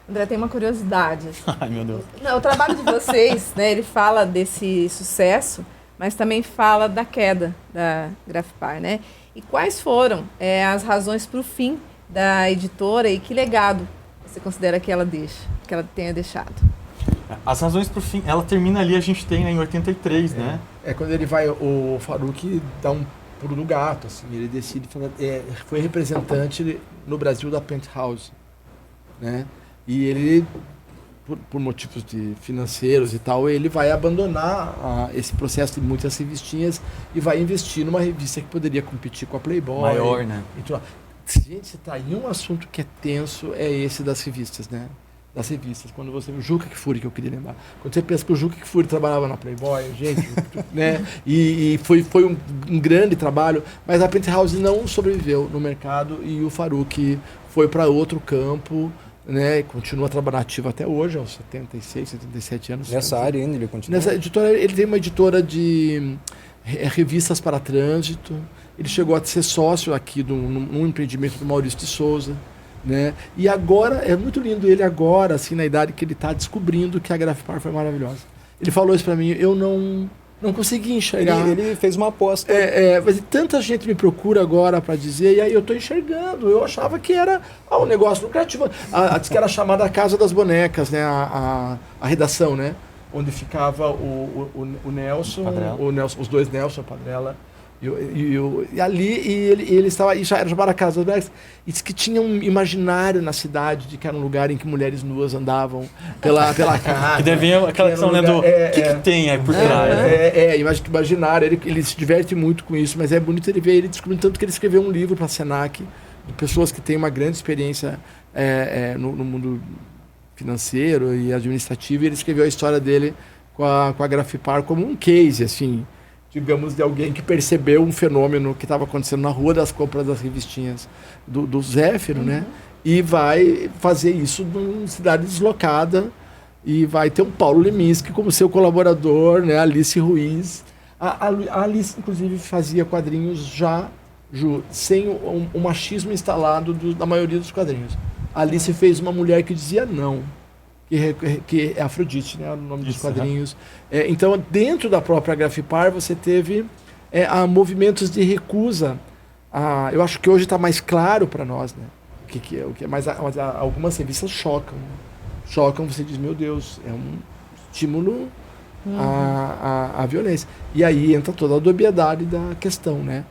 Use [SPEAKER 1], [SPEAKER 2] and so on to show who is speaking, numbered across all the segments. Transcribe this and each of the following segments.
[SPEAKER 1] André, tem uma curiosidade.
[SPEAKER 2] Ai, meu Deus.
[SPEAKER 1] Não, o trabalho de vocês, né, ele fala desse sucesso, mas também fala da queda da Grafipar, né? E quais foram as razões para o fim da editora e que legado você considera que ela tenha deixado?
[SPEAKER 2] As razões para o fim, ela termina ali, a gente tem em 83, né?
[SPEAKER 3] Quando ele vai, o Faruk dá um pulo do gato, assim, ele decide, foi representante no Brasil da Penthouse, né? E ele, por motivos financeiros e tal, ele vai abandonar esse processo de muitas revistinhas e vai investir numa revista que poderia competir com a Playboy.
[SPEAKER 2] Maior, né?
[SPEAKER 3] Então, gente, você tá em um assunto que é tenso, é esse das revistas, né? Das revistas. Quando você... O Juca Kfouri, que eu queria lembrar. Quando você pensa que o Juca Kfouri trabalhava na Playboy, gente, né? E foi um grande trabalho, mas a Penthouse não sobreviveu no mercado e o Faruk foi para outro campo, né? Continua trabalhando ativo até hoje, aos 76, 77 anos.
[SPEAKER 4] Nessa área ainda ele continua?
[SPEAKER 3] Nessa editora, ele tem uma editora de revistas para trânsito. Ele chegou a ser sócio aqui num empreendimento do Maurício de Souza, né? E agora, é muito lindo ele agora, assim, na idade que ele está descobrindo que a Grafipar foi maravilhosa. Ele falou isso para mim, eu não consegui enxergar.
[SPEAKER 4] Ele fez uma aposta.
[SPEAKER 3] Mas tanta gente me procura agora para dizer, e aí eu estou enxergando. Eu achava que era um negócio lucrativo. Diz que era chamada a Casa das Bonecas, né? A redação, né? Onde ficava o Nelson, os dois Nelson, Padrella. E ali ele estava, e já era chamada a Casa das Bonecas, e disse que tinha um imaginário na cidade de que era um lugar em que mulheres nuas andavam pela casa.
[SPEAKER 2] Que deve vir aquela questão, né, do que tem aí por trás.
[SPEAKER 3] Imaginário, ele se diverte muito com isso, mas é bonito ele ver ele descobrindo tanto que ele escreveu um livro para a Senac, de pessoas que têm uma grande experiência no mundo financeiro e administrativo, e ele escreveu a história dele com a Grafipar como um case, assim, digamos, de alguém que percebeu um fenômeno que estava acontecendo na rua das compras das revistinhas do Zéfiro, né? E vai fazer isso numa cidade deslocada e vai ter um Paulo Leminski como seu colaborador, né? Alice Ruiz. A Alice, inclusive, fazia quadrinhos sem o machismo instalado da maioria dos quadrinhos. A Alice fez uma mulher que dizia não. Que é Afrodite, né, o nome dos quadrinhos. Então, dentro da própria Grafipar, você teve movimentos de recusa. Eu acho que hoje está mais claro para nós, né, o que é, mas algumas revistas chocam. Chocam, você diz, meu Deus, é um estímulo à violência. E aí entra toda a dubiedade da questão, né?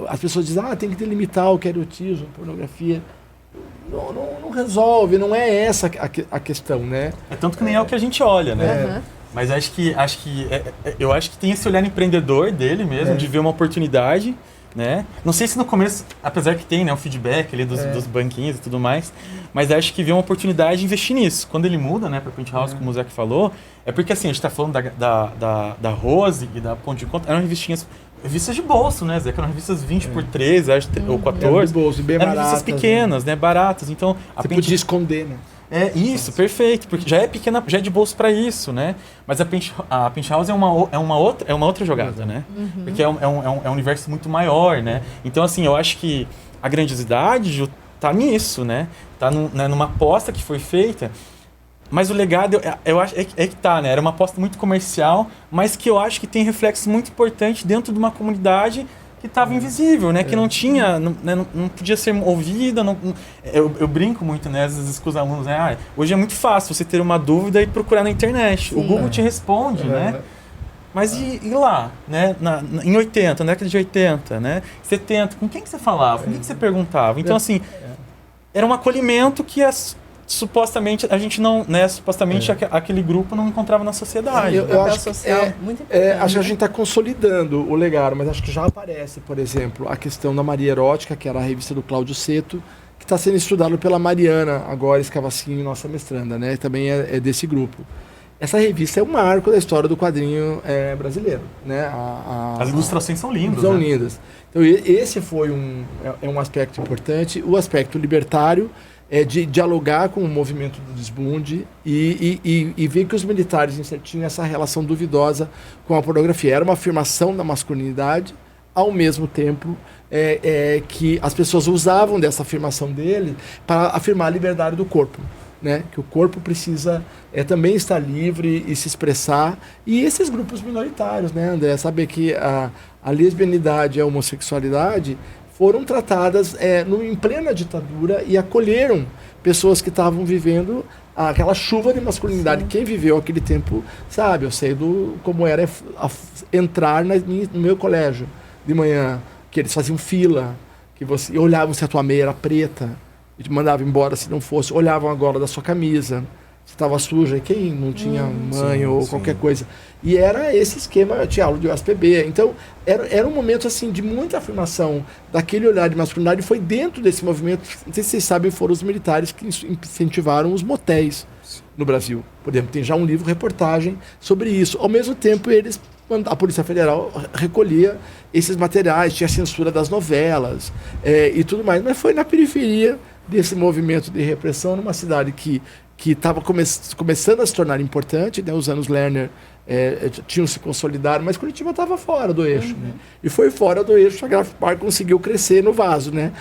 [SPEAKER 3] As pessoas dizem, tem que delimitar o que é erotismo, pornografia. Não resolve, não é essa a questão, né?
[SPEAKER 2] É tanto que nem é o que a gente olha, né? Mas eu acho que tem esse olhar empreendedor dele mesmo, de ver uma oportunidade, né? Não sei se no começo, apesar que tem, né, o feedback ali dos banquinhos e tudo mais, mas acho que vê uma oportunidade de investir nisso. Quando ele muda, né, para Penthouse, como o Zé falou, é porque assim, a gente está falando da Rose e da Ponto de Conta, eram revistas de bolso, né, Zé? Que eram revistas 20 por 13, acho, ou 14.
[SPEAKER 3] De bolso, bem
[SPEAKER 2] eram
[SPEAKER 3] baratas,
[SPEAKER 2] revistas pequenas, né, baratas. Então,
[SPEAKER 3] você podia esconder, né?
[SPEAKER 2] Isso, perfeito, porque já é pequena, já é de bolso para isso, né? Mas a Penthouse é uma outra jogada, né? Porque é um universo muito maior, né? Então, assim, eu acho que a grandiosidade tá nisso, né? Tá numa aposta que foi feita. Mas o legado, eu acho, que tá, né? Era uma aposta muito comercial, mas que eu acho que tem reflexos muito importantes dentro de uma comunidade que estava invisível, né? Que não tinha, não podia ser ouvida. Eu brinco muito, né? Às vezes com os alunos, né? Hoje é muito fácil você ter uma dúvida e procurar na internet. Sim. O Google te responde, né? Mas e lá, né? Em 80, na década de 80, né? 70, com quem que você falava? Com quem que você perguntava? Então, assim, era um acolhimento que supostamente a gente não, né? Supostamente aquele grupo não encontrava na sociedade.
[SPEAKER 3] Eu acho acho que a gente está consolidando o legado, mas acho que já aparece, por exemplo, a questão da Maria Erótica, que era a revista do Cláudio Seto, que está sendo estudado pela Mariana agora Escavacinho, nossa mestranda, né? Também é desse grupo. Essa revista é um marco da história do quadrinho brasileiro, né?
[SPEAKER 2] As ilustrações são lindas.
[SPEAKER 3] São lindas. Então esse foi um aspecto importante. O aspecto libertário de dialogar com o movimento do desbunde e ver que os militares tinham essa relação duvidosa com a pornografia. Era uma afirmação da masculinidade, ao mesmo tempo que as pessoas usavam dessa afirmação dele para afirmar a liberdade do corpo. né? Que o corpo precisa também estar livre e se expressar. E esses grupos minoritários, né, André? Saber que a lesbianidade e a homossexualidade foram tratadas em plena ditadura e acolheram pessoas que estavam vivendo aquela chuva de masculinidade. Sim. Quem viveu aquele tempo sabe, eu sei como era entrar no meu colégio de manhã, que eles faziam fila, que você olhavam se a tua meia era preta, e te mandavam embora se não fosse, olhavam a gola da sua camisa, se estava suja, e quem não tinha mãe sim, ou qualquer coisa. E era esse esquema, tinha aula de USPB. Então, era um momento assim de muita afirmação daquele olhar de masculinidade. Foi dentro desse movimento, não sei se vocês sabem, foram os militares que incentivaram os motéis no Brasil. Por exemplo, tem já um livro, reportagem sobre isso. Ao mesmo tempo, a Polícia Federal recolhia esses materiais, tinha censura das novelas e tudo mais. Mas foi na periferia desse movimento de repressão, numa cidade que estava começando a se tornar importante, né? Os anos Lerner tinham se consolidado, mas Curitiba estava fora do eixo. Né? E foi fora do eixo, a Graph Park conseguiu crescer no vaso. Né?